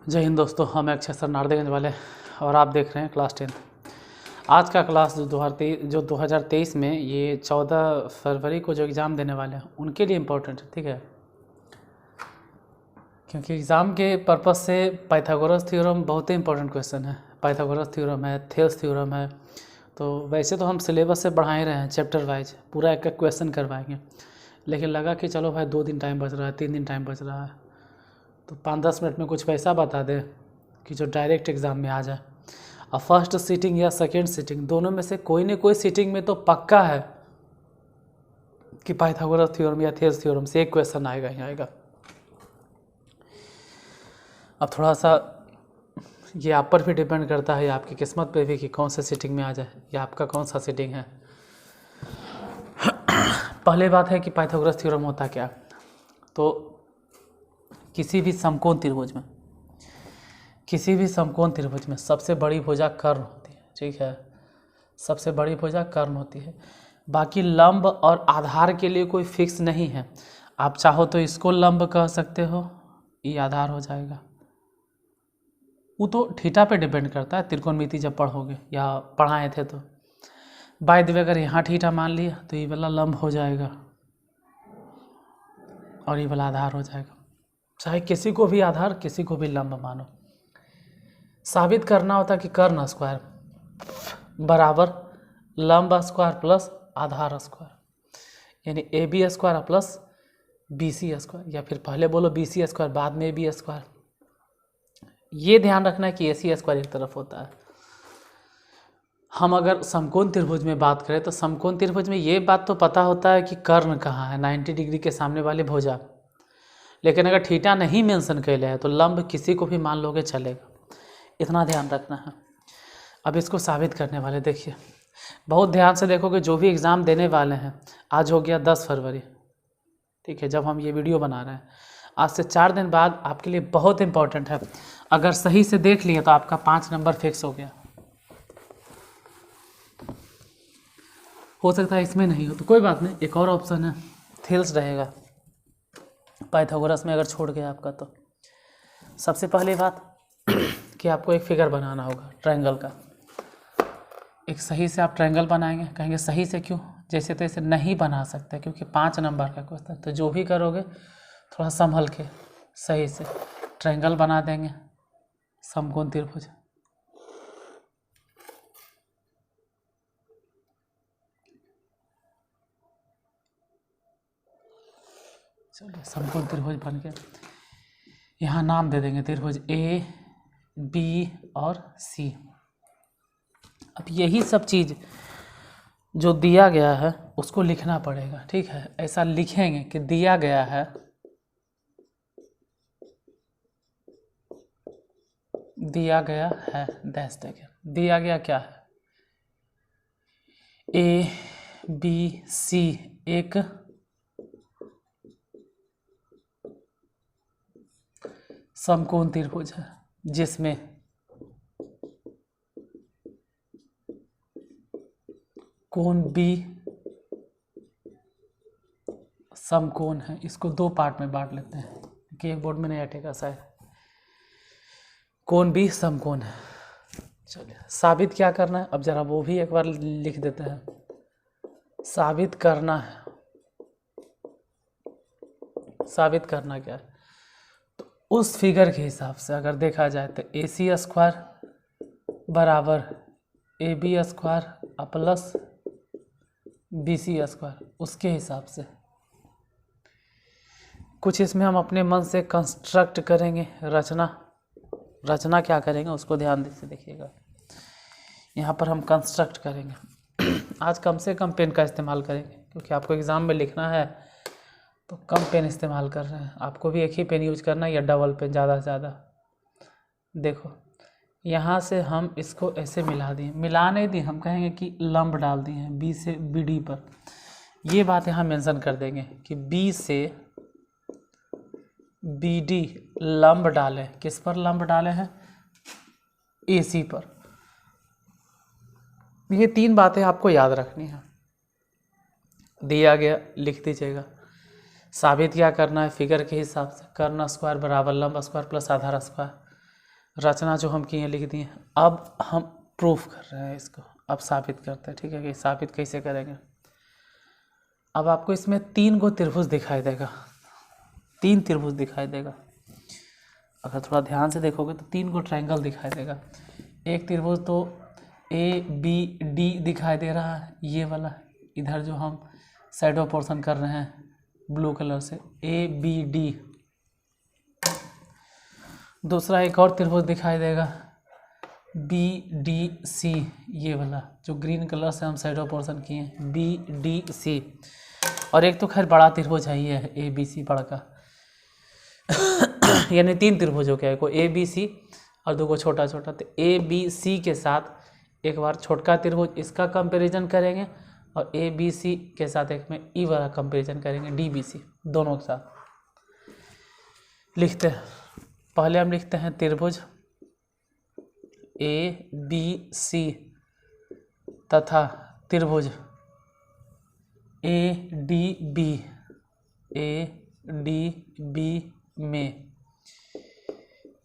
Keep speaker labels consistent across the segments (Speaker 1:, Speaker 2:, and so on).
Speaker 1: जय हिंद दोस्तों, हम अक्षय सर नारदेगंज वाले और आप देख रहे हैं क्लास 10। आज का क्लास जो 2023 में ये 14 फरवरी को जो एग्ज़ाम देने वाले हैं उनके लिए इम्पोर्टेंट है, ठीक है। क्योंकि एग्ज़ाम के पर्पज़ से पाइथागोरस थ्योरम बहुत ही इंपॉर्टेंट क्वेश्चन है। पाइथागोरस थ्योरम है, थेल्स थ्योरम है। तो वैसे तो हम सिलेबस से बढ़ा ही रहे हैं, चैप्टर वाइज पूरा एक एक क्वेश्चन करवाएंगे, लेकिन लगा कि चलो भाई 2 दिन टाइम बच रहा है, 3 दिन टाइम बच रहा है, तो 5-10 मिनट में कुछ वैसा बता दे कि जो डायरेक्ट एग्ज़ाम में आ जाए। और फर्स्ट सीटिंग या सेकेंड सीटिंग दोनों में से कोई न कोई सीटिंग में तो पक्का है कि पाइथागोरस थ्योरम या थेल्स थ्योरम से एक क्वेश्चन आएगा ही आएगा। अब थोड़ा सा ये आप पर भी डिपेंड करता है, आपकी किस्मत पे भी कि कौन से सीटिंग में आ जाए या आपका कौन सा सीटिंग है। पहले बात है कि पाइथागोरस थ्योरम होता क्या। तो किसी भी समकोण त्रिभुज में सबसे बड़ी भुजा कर्ण होती है, ठीक है। सबसे बड़ी भुजा कर्ण होती है। बाकी लंब और आधार के लिए कोई फिक्स नहीं है। आप चाहो तो इसको लंब कह सकते हो, ये आधार हो जाएगा। वो तो थीटा पे डिपेंड करता है, त्रिकोणमिति जब पढ़ोगे या पढ़ाए थे तो। बाय द वे अगर यहाँ थीटा मान लिया तो ये वाला लंब हो जाएगा और ये वाला आधार हो जाएगा। चाहे किसी को भी आधार किसी को भी लंब मानो। साबित करना होता कि कर्ण स्क्वायर बराबर लंब स्क्वायर प्लस आधार स्क्वायर, यानी A B square plus B C square, या फिर पहले बोलो बी सी स्क्वायर बाद में ए बी स्क्वायर। ये ध्यान रखना है कि ए सी स्क्वायर एक तरफ होता है। हम अगर समकोण त्रिभुज में बात करें तो समकोण त्रिभुज में ये बात तो पता होता है कि कर्ण कहाँ है, 90 डिग्री के सामने वाली भुजा। लेकिन अगर थीटा नहीं मेंशन कैले है तो लंब किसी को भी मान लोगे चलेगा, इतना ध्यान रखना है। अब इसको साबित करने वाले देखिए, बहुत ध्यान से देखोगे। जो भी एग्ज़ाम देने वाले हैं, आज हो गया 10 फरवरी, ठीक है, जब हम ये वीडियो बना रहे हैं। आज से 4 दिन बाद आपके लिए बहुत इंपॉर्टेंट है। अगर सही से देख लिए तो आपका 5 नंबर फिक्स हो गया। हो सकता है इसमें नहीं हो तो कोई बात नहीं, एक और ऑप्शन है, थेल्स रहेगा पाइथागोरस में अगर छोड़ गया आपका तो। सबसे पहली बात कि आपको एक फिगर बनाना होगा ट्रायंगल का। एक सही से आप ट्रायंगल बनाएंगे। कहेंगे सही से क्यों, जैसे तैसे नहीं बना सकते क्योंकि 5 नंबर का क्वेश्चन। तो जो भी करोगे थोड़ा संभल के सही से ट्रायंगल बना देंगे समकोण त्रिभुज। चलिए समकोण त्रिभुज बन गया। यहाँ नाम दे देंगे त्रिभुज ए बी और सी। अब यही सब चीज़ जो दिया गया है उसको लिखना पड़ेगा, ठीक है। ऐसा लिखेंगे कि दिया गया है, डैश देंगे। दिया गया क्या है, ए बी सी एक समकोण त्रिभुज है जिसमें कोण बी समकोण है। इसको 2 पार्ट में बांट लेते हैं कि एक बोर्ड में नहीं हटेगा शायद। कोण बी समकोण है। चलिए साबित क्या करना है, अब जरा वो भी एक बार लिख देते हैं। साबित करना है, साबित करना क्या है, तो उस फिगर के हिसाब से अगर देखा जाए तो ए सी स्क्वायर बराबर A B square plus B C square, उसके हिसाब से कुछ इसमें हम अपने मन से कंस्ट्रक्ट करेंगे। रचना क्या करेंगे उसको ध्यान से देखिएगा। यहाँ पर हम कंस्ट्रक्ट करेंगे। आज कम से कम पेन का इस्तेमाल करेंगे क्योंकि आपको एग्ज़ाम में लिखना है, तो कम पेन इस्तेमाल कर रहे हैं। आपको भी एक ही पेन यूज करना है या डबल पेन ज़्यादा से ज़्यादा। देखो यहाँ से हम इसको ऐसे मिला दिए, मिला नहीं दिए, हम कहेंगे कि लंब डाल दिए हैं बी से बी डी पर। ये बात यहाँ मेंशन कर देंगे कि बी से बी डी लंब डाले। किस पर लंब डाले हैं, ए सी पर। ये 3 बातें आपको याद रखनी है। दिया गया लिख दीजिएगा। साबित क्या करना है, फिगर के हिसाब से कर्ण स्क्वायर बराबर लंब स्क्वायर प्लस आधार स्क्वायर। रचना जो हम किए लिख दिए। अब हम प्रूफ कर रहे हैं इसको, अब साबित करते हैं। ठीक है कि साबित कैसे करेंगे। अब आपको इसमें 3 गो त्रिभुज दिखाई देगा, 3 त्रिभुज दिखाई देगा। अगर थोड़ा ध्यान से देखोगे तो 3 गो ट्रायंगल दिखाई देगा। एक त्रिभुज तो ABD दिखाई दे रहा है, ये वाला इधर जो हम शैडो पोर्शन कर रहे हैं ब्लू कलर से, ABD। दूसरा एक और त्रिभुज दिखाई देगा BDC, ये वाला जो ग्रीन कलर से हम शैडो पोर्शन किए, BDC। और एक तो खैर बड़ा त्रिभुज है, ये है ABC बड़ा का। यानी 3 त्रिभुज हो गया, एक ABC और 2 छोटा छोटा। तो ABC के साथ एक बार छोटका त्रिभुज इसका कंपैरिजन करेंगे और ABC के साथ एक में ई वाला कंपैरिजन करेंगे, DBC, दोनों के साथ लिखते हैं। पहले हम लिखते हैं त्रिभुज ABC तथा त्रिभुज ADB में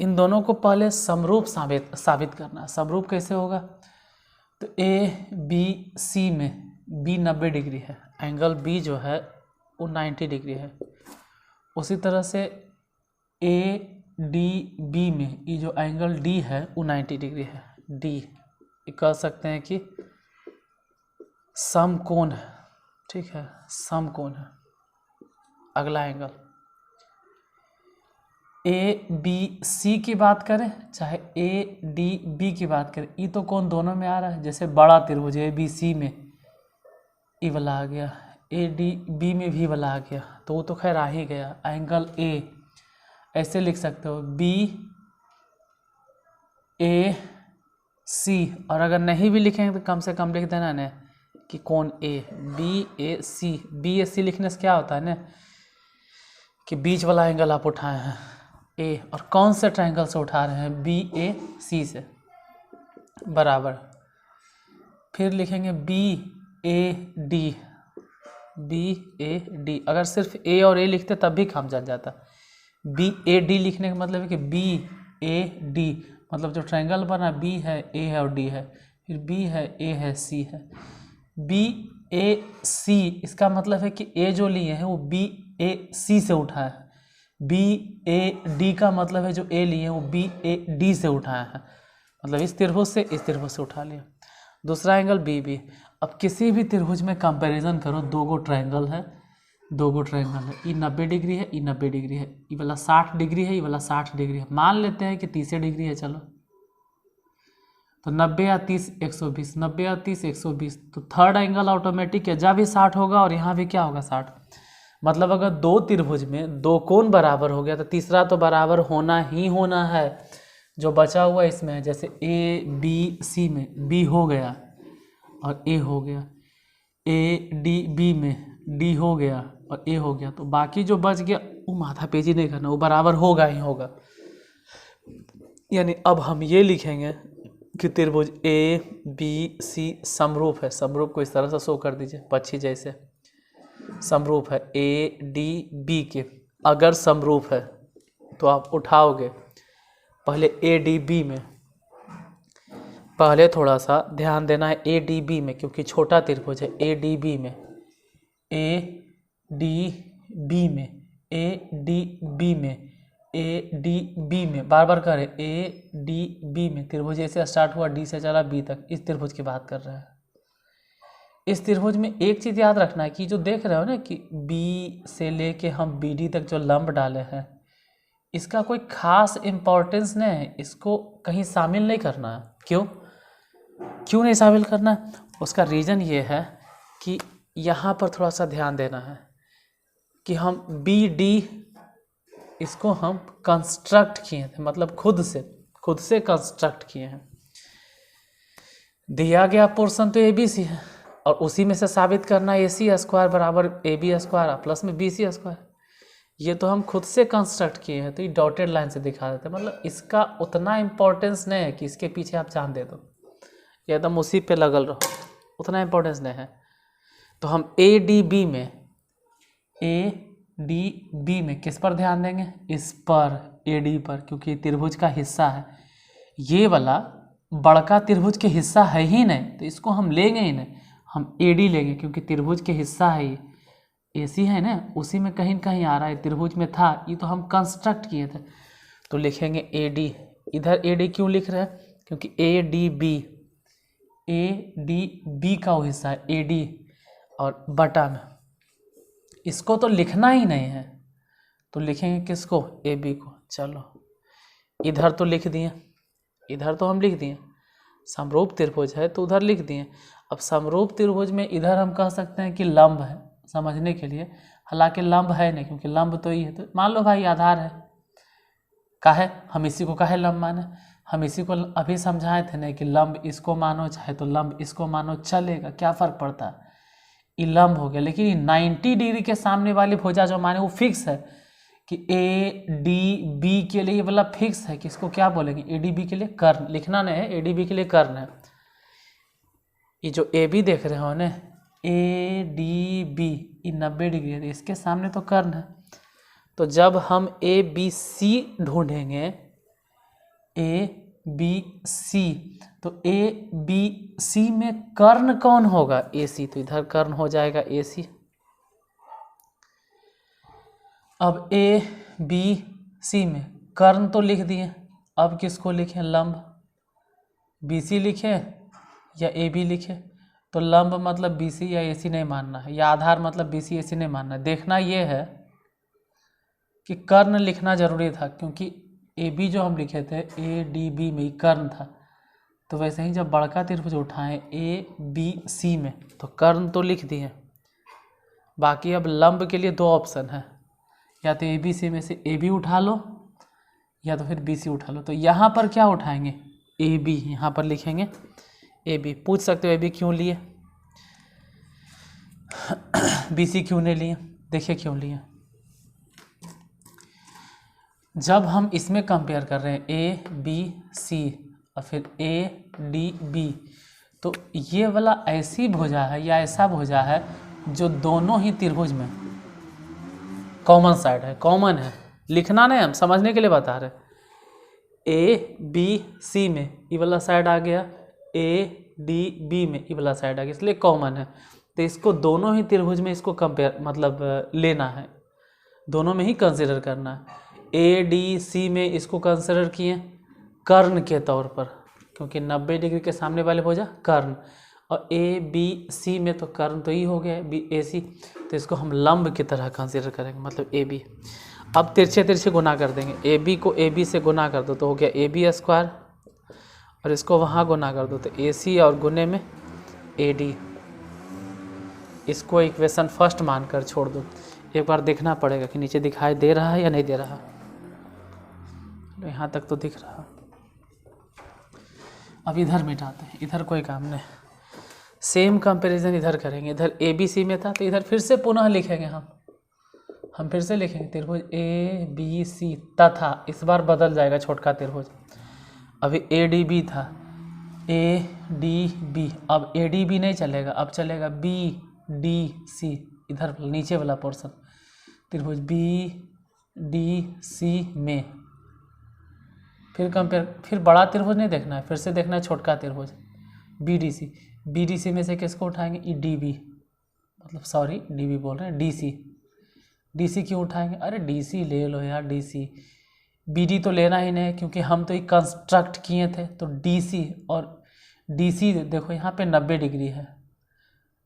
Speaker 1: इन दोनों को पहले समरूप साबित करना है। समरूप कैसे होगा? तो ABC में B 90 डिग्री है, एंगल B जो है वो 90 डिग्री है। उसी तरह से ADB में ये जो एंगल D है वो 90 डिग्री है। D ये कह सकते हैं कि समकोण है। ठीक है, समकोण है। अगला एंगल ABC की बात करें चाहे ADB की बात करें, ये तो कोण दोनों में आ रहा है। जैसे बड़ा त्रिभुज ABC में ई वाला आ गया, ADB में भी वाला आ गया, तो वो तो खैर आ ही गया। एंगल A ऐसे लिख सकते हो BAC, और अगर नहीं भी लिखेंगे तो कम से कम लिख देना ना कि कोण A, BAC लिखने से क्या होता है ना कि बीच वाला एंगल आप उठाए हैं A, और कौन से ट्रायंगल से उठा रहे हैं? BAC से, बराबर। फिर लिखेंगे BAD। अगर सिर्फ A और A लिखते तब भी काम चल जाता। BAD लिखने का मतलब है कि BAD मतलब जो ट्रायंगल बना B है, A है और D है, फिर B है, A है, C है। BAC इसका मतलब है कि A जो लिए हैं वो BAC से उठाया है। BAD का मतलब है जो A लिए हैं वो BAD से उठाया है, मतलब इस त्रिभुज से इस त्रिभुज से उठा लिया। दूसरा एंगल BB। अब किसी भी त्रिभुज में कंपैरिजन करो, 2 गो ट्रायंगल है, 2 गो ट्रायंगल है, ये 90 डिग्री है, ये 90 डिग्री है, ये वाला 60 डिग्री है, ये वाला 60 डिग्री है। मान लेते हैं कि 30 डिग्री है, चलो तो 90 या 30 120, 90 या 30 120, तो थर्ड एंगल ऑटोमेटिक है, जहाँ भी 60 होगा और यहाँ भी क्या होगा 60। मतलब अगर 2 त्रिभुज में 2 कोण बराबर हो गया तो तीसरा तो बराबर होना ही होना है। जो बचा हुआ इसमें जैसे ABC में B हो गया और A हो गया, ADB में D हो गया और A हो गया, तो बाकी जो बच गया वो माथा पेची नहीं करना, वो बराबर होगा ही होगा। यानी अब हम ये लिखेंगे कि त्रिभुज ABC समरूप है। समरूप को इस तरह से शो कर दीजिए, पक्षी जैसे समरूप है ADB के। अगर समरूप है तो आप उठाओगे पहले ADB में, पहले थोड़ा सा ध्यान देना है ADB में, क्योंकि छोटा त्रिभुज है। ADB में ADB में बार बार करें, ADB में त्रिभुज ऐसे स्टार्ट हुआ D से चला B तक, इस त्रिभुज की बात कर रहे हैं। इस त्रिभुज में एक चीज़ याद रखना है कि जो देख रहे हो ना कि B से लेके हम BD तक जो लंब डाले हैं, इसका कोई खास इम्पोर्टेंस नहीं है, इसको कहीं शामिल नहीं करना है। क्यों नहीं शामिल करना है? उसका रीज़न ये है कि यहाँ पर थोड़ा सा ध्यान देना है कि हम BD इसको हम कंस्ट्रक्ट किए थे, मतलब खुद से कंस्ट्रक्ट किए हैं। दिया गया पोर्शन तो ABC है और उसी में से साबित करना AC² बराबर AB² प्लस में BC²। ये तो हम खुद से कंस्ट्रक्ट किए हैं, तो ये डॉटेड लाइन से दिखा देते हैं। मतलब इसका उतना इम्पोर्टेंस नहीं है कि इसके पीछे आप जान दे दो, एकदम उसी पे लगल रहो, उतना इम्पोर्टेंस नहीं है। तो हम ADB में किस पर ध्यान देंगे? इस पर, AD पर, क्योंकि त्रिभुज का हिस्सा है। ये वाला बड़का त्रिभुज के हिस्सा है ही नहीं, तो इसको हम लेंगे ही नहीं, हम AD लेंगे, क्योंकि त्रिभुज के हिस्सा है ये, AC है ना, उसी में कहीं कहीं आ रहा है, त्रिभुज में था, ये तो हम कंस्ट्रक्ट किए थे, तो लिखेंगे AD। इधर AD क्यों लिख रहे हैं, क्योंकि ADB का वो हिस्सा है AD, और बटा में इसको तो लिखना ही नहीं है, तो लिखेंगे किसको, AB को। चलो इधर तो लिख दिए, इधर तो हम लिख दिए, समरूप त्रिभुज है तो उधर लिख दिए। अब समरूप त्रिभुज में इधर हम कह सकते हैं कि लंब है, समझने के लिए, हालांकि लंब है नहीं, क्योंकि लंब तो ये है, तो मान लो भाई आधार है, काहे हम इसी को काहे लंब माने, हम इसी को अभी समझाए थे ना कि लंब इसको मानो चाहे तो लंब इसको मानो, चलेगा, क्या फ़र्क पड़ता है, ये लंब हो गया। लेकिन ये 90 डिग्री के सामने वाली भुजा जो माने वो फिक्स है कि ADB के लिए ये वाला फिक्स है कि इसको क्या बोलेंगे, ADB के लिए कर्ण, लिखना नहीं है, ADB के लिए कर्ण है। ये जो AB देख रहे हो ना, ADB ये 90 डिग्री है, इसके सामने तो कर्ण है, तो जब हम ABC ढूंढेंगे, ABC, तो ABC में कर्ण कौन होगा, AC, तो इधर कर्ण हो जाएगा AC। अब ABC में कर्ण तो लिख दिए, अब किसको लिखें, लंब, BC लिखें या AB लिखें, तो लंब मतलब BC या AC नहीं मानना है, या आधार मतलब BC AC नहीं मानना है। देखना ये है कि कर्ण लिखना जरूरी था, क्योंकि AB जो हम लिखे थे ADB में कर्ण था, तो वैसे ही जब बड़का त्रिभुज उठाएं ABC में तो कर्ण तो लिख दिए। बाकी अब लंब के लिए दो ऑप्शन है, या तो ABC में से AB उठा लो या तो फिर BC उठा लो। तो यहाँ पर क्या उठाएंगे, AB, यहाँ पर लिखेंगे AB। पूछ सकते हो AB क्यों लिए, BC क्यों नहीं लिए, देखिए क्यों लिए। जब हम इसमें कंपेयर कर रहे हैं ABC और फिर ADB, तो ये वाला ऐसी भुजा है या ऐसा भुजा है जो दोनों ही त्रिभुज में कॉमन साइड है, कॉमन है, लिखना नहीं, हम समझने के लिए बता रहे। ABC में ये वाला साइड आ गया, ADB में ये वाला साइड आ गया, इसलिए कॉमन है, तो इसको दोनों ही त्रिभुज में इसको कंपेयर मतलब लेना है, दोनों में ही कंसिडर करना है। ADC में इसको कंसिडर किए कर्ण के तौर पर, क्योंकि 90 डिग्री के सामने वाले भुजा कर्ण, और ABC में तो कर्ण तो ही हो गया AC, तो इसको हम लंब की तरह कंसिडर करेंगे, मतलब AB। अब तिरछे तिरछे गुना कर देंगे, AB को AB से गुना कर दो तो हो गया AB स्क्वायर, और इसको वहाँ गुना कर दो तो AC, और गुने में AD। इसको इक्वेशन फर्स्ट मानकर छोड़ दो, एक बार देखना पड़ेगा कि नीचे दिखाई दे रहा है या नहीं दे रहा, यहाँ तक तो दिख रहा। अब इधर मिटाते हैं, इधर कोई काम नहीं, सेम कंपैरिजन इधर करेंगे। इधर ABC में था तो इधर फिर से पुनः लिखेंगे, हम फिर से लिखेंगे त्रिभुज ABC तथा, इस बार बदल जाएगा छोटका त्रिभुज, अभी ADB था ADB, अब ADB नहीं चलेगा, अब चलेगा BDC, इधर नीचे वाला पोर्शन, त्रिभुज BDC में फिर कंपेयर, फिर बड़ा त्रिभुज नहीं देखना है, फिर से देखना है छोटका त्रिभुज BDC में से किसको उठाएंगे, DB, मतलब सॉरी DB बोल रहे हैं, DC क्यों उठाएंगे, अरे DC ले लो यार, DC, BD तो लेना ही नहीं क्योंकि हम तो एक कंस्ट्रक्ट किए थे, तो DC, और DC देखो यहाँ पे 90 डिग्री है,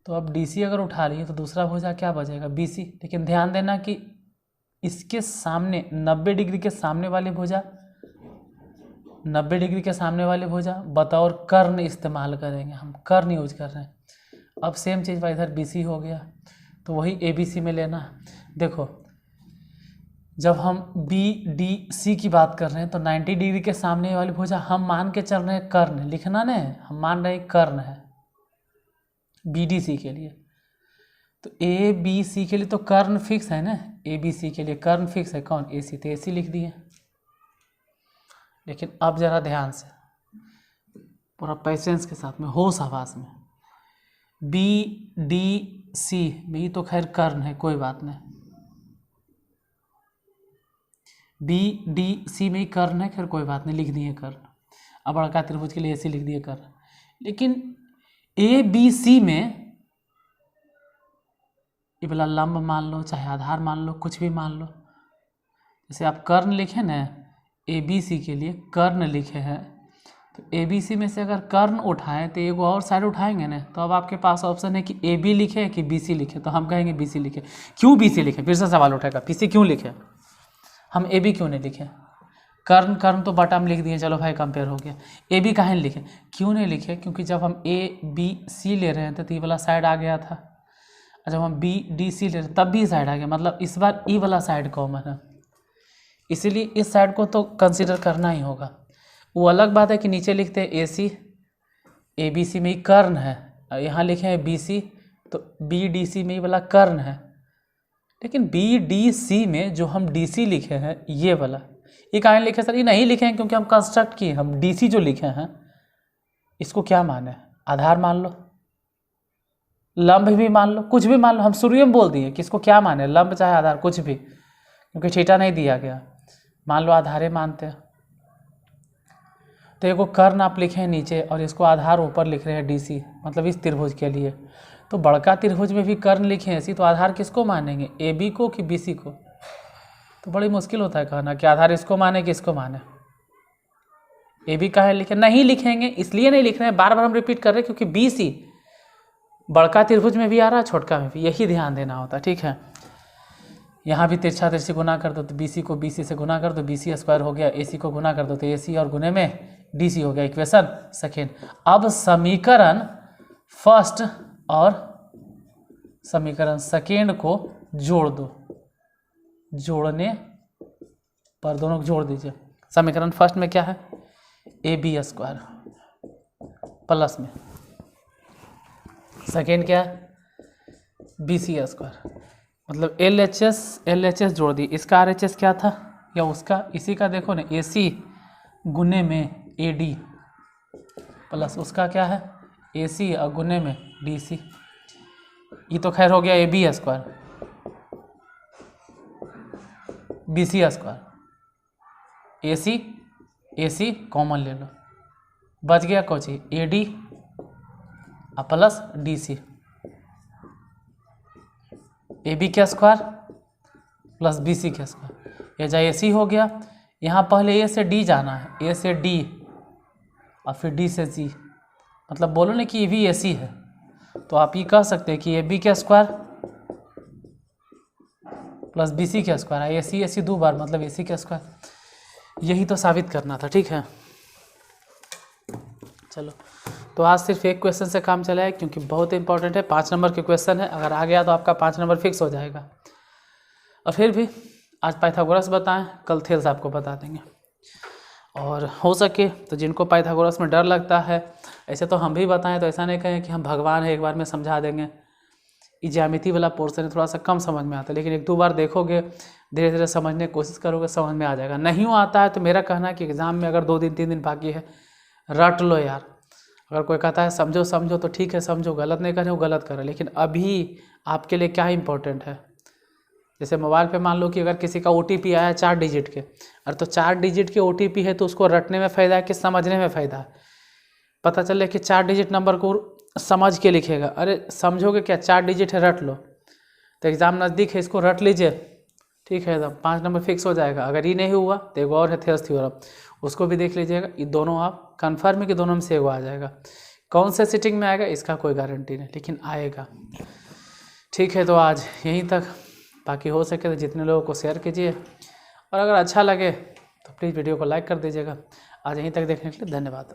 Speaker 1: तो अब DC अगर उठा रही है तो दूसरा भुजा क्या बचेगा, BC। लेकिन ध्यान देना कि इसके सामने 90 डिग्री के सामने वाली भुजा, 90 डिग्री के सामने वाली भुजा बतौर कर्ण इस्तेमाल करेंगे, हम कर्ण यूज कर रहे हैं। अब सेम चीज़ भाई इधर BC हो गया, तो वही ABC में लेना है। देखो जब हम BDC की बात कर रहे हैं तो 90 डिग्री के सामने वाली भुजा हम मान के चल रहे हैं कर्ण, लिखना नहीं, हम मान रहे हैं कर्ण है BDC के लिए, तो ABC के लिए तो कर्ण फिक्स है ना, ABC के लिए कर्ण फिक्स है कौन, AC, तो AC लिख दिए। लेकिन अब ज़रा ध्यान से, पूरा पेशेंस के साथ में, होश हवास में, BDC में ही तो खैर कर्ण है, कोई बात नहीं, BDC में ही कर्ण है, खैर कोई बात नहीं, लिख दिए कर्ण। अब बड़का त्रिभुज के लिए AC लिख दिए कर्ण। लेकिन ABC में ये वाला लंब मान लो, चाहे आधार मान लो, कुछ भी मान लो। जैसे आप कर्ण लिखे ना, ABC के लिए कर्ण लिखे हैं, तो ABC में से अगर कर्ण उठाएं तो एक और साइड उठाएंगे ना, तो अब आपके पास ऑप्शन है कि AB लिखे कि BC लिखे। तो हम कहेंगे BC लिखे। क्यों BC लिखे? फिर से सवाल उठेगा, BC क्यों लिखे, हम AB क्यों नहीं लिखे? कर्ण कर्ण तो बटा में लिख दिए, चलो भाई कंपेयर हो गया। AB काहे नहीं लिखे? क्यों नहीं लिखे? क्योंकि जब हम ABC ले रहे थे तो ये वाला साइड आ गया था, और जब हम BDC ले रहे तब भी साइड आ गया, मतलब इस बार E वाला साइड कॉमन है, इसीलिए इस साइड को तो कंसीडर करना ही होगा। वो अलग बात है कि नीचे लिखते हैं AC, ABC में ही कर्ण है, और यहाँ लिखे हैं BC, तो BDC में ही वाला कर्ण है। लेकिन BDC में जो हम DC लिखे हैं ये वाला, ये काहे लिखे सर? ये नहीं लिखे हैं क्योंकि हम कंस्ट्रक्ट किए, हम DC जो लिखे हैं इसको क्या माने, आधार मान लो, लंब भी मान लो, कुछ भी मान लो। हम शुरू में बोल दिए कि इसको क्या माने, लंब चाहे आधार कुछ भी, क्योंकि थीटा नहीं दिया गया, मान लो आधारे मानते हैं। तो एगो कर्ण आप लिखे हैं नीचे और इसको आधार ऊपर लिख रहे हैं DC, मतलब इस त्रिभुज के लिए। तो बड़का त्रिभुज में भी कर्ण लिखे हैं ऐसी, तो आधार किसको मानेंगे, AB को कि BC को? तो बड़ी मुश्किल होता है कहना कि आधार इसको माने कि इसको माने। AB काहे लिखे? नहीं लिखेंगे, इसलिए नहीं लिख रहे हैं, बार बार हम रिपीट कर रहे हैं, क्योंकि BC बड़का त्रिभुज में भी आ रहा है, छोटका में भी, यही ध्यान देना होता है, ठीक है। यहाँ भी तिरछा तिरछी गुना कर दो तो BC को BC से गुना कर दो, BC स्क्वायर हो गया, AC को गुना कर दो तो AC और गुने में DC हो गया, इक्वेशन सेकेंड। अब समीकरण फर्स्ट और समीकरण सेकेंड को जोड़ दो, जोड़ने पर दोनों को जोड़ दीजिए। समीकरण फर्स्ट में क्या है, AB स्क्वायर प्लस में सेकेंड क्या है, BC स्क्वायर, मतलब LHS जोड़ दी। इसका RHS क्या था या उसका, इसी का देखो ना, AC गुने में AD प्लस उसका क्या है AC और गुने में DC। ये तो खैर हो गया AB square, BC square, AC common ले लो, बच गया Kochi AD plus DC, AB का स्क्वायर प्लस BC का स्क्वायर, ये जा AC हो गया। यहाँ पहले A से D जाना है, A से D और फिर D से G, मतलब बोलो ना कि ये भी AC है, तो आप ये कह सकते हैं कि AB का स्क्वायर प्लस BC का स्क्वायर, AC दो बार मतलब AC का स्क्वायर, यही तो साबित करना था, ठीक है। चलो, तो आज सिर्फ एक क्वेश्चन से काम चला है, क्योंकि बहुत इंपॉर्टेंट है, 5 नंबर के क्वेश्चन है, अगर आ गया तो आपका 5 नंबर फिक्स हो जाएगा। और फिर भी आज पाइथागोरस बताएं, कल थेल्स आपको बता देंगे। और हो सके तो जिनको पाइथागोरस में डर लगता है, ऐसे तो हम भी बताएं, तो ऐसा नहीं कहें कि हम भगवान है एक बार में समझा देंगे। ये ज्यामिति वाला पोर्शन है, थोड़ा सा कम समझ में आता है, लेकिन 1-2 बार देखोगे, धीरे धीरे समझने की कोशिश करोगे, समझ में आ जाएगा। नहीं आता है तो मेरा कहना है कि एग्ज़ाम में अगर 2 दिन 3 दिन बाकी है, रट लो यार। अगर कोई कहता है समझो तो ठीक है, समझो, गलत नहीं करे वो गलत करे, लेकिन अभी आपके लिए क्या इंपॉर्टेंट है। जैसे मोबाइल पे मान लो कि अगर किसी का OTP आया 4 डिजिट के, अरे तो 4 डिजिट के OTP है तो उसको रटने में फ़ायदा है कि समझने में फ़ायदा है। पता चले कि 4 डिजिट नंबर को समझ के लिखेगा, अरे समझोगे क्या, 4 डिजिट है रट लो। तो एग्ज़ाम नज़दीक है, इसको रट लीजिए, ठीक है, एकदम 5 नंबर फिक्स हो जाएगा। अगर ये नहीं हुआ तो एक और है थेल्स थ्योरम, उसको भी देख लीजिएगा। ये दोनों आप कन्फर्म है कि दोनों में से एगो आ जाएगा। कौन से सिटिंग में आएगा इसका कोई गारंटी नहीं, लेकिन आएगा, ठीक है। तो आज यहीं तक, बाकी हो सके तो जितने लोगों को शेयर कीजिए, और अगर अच्छा लगे तो प्लीज़ वीडियो को लाइक कर दीजिएगा। आज यहीं तक देखने के लिए धन्यवाद।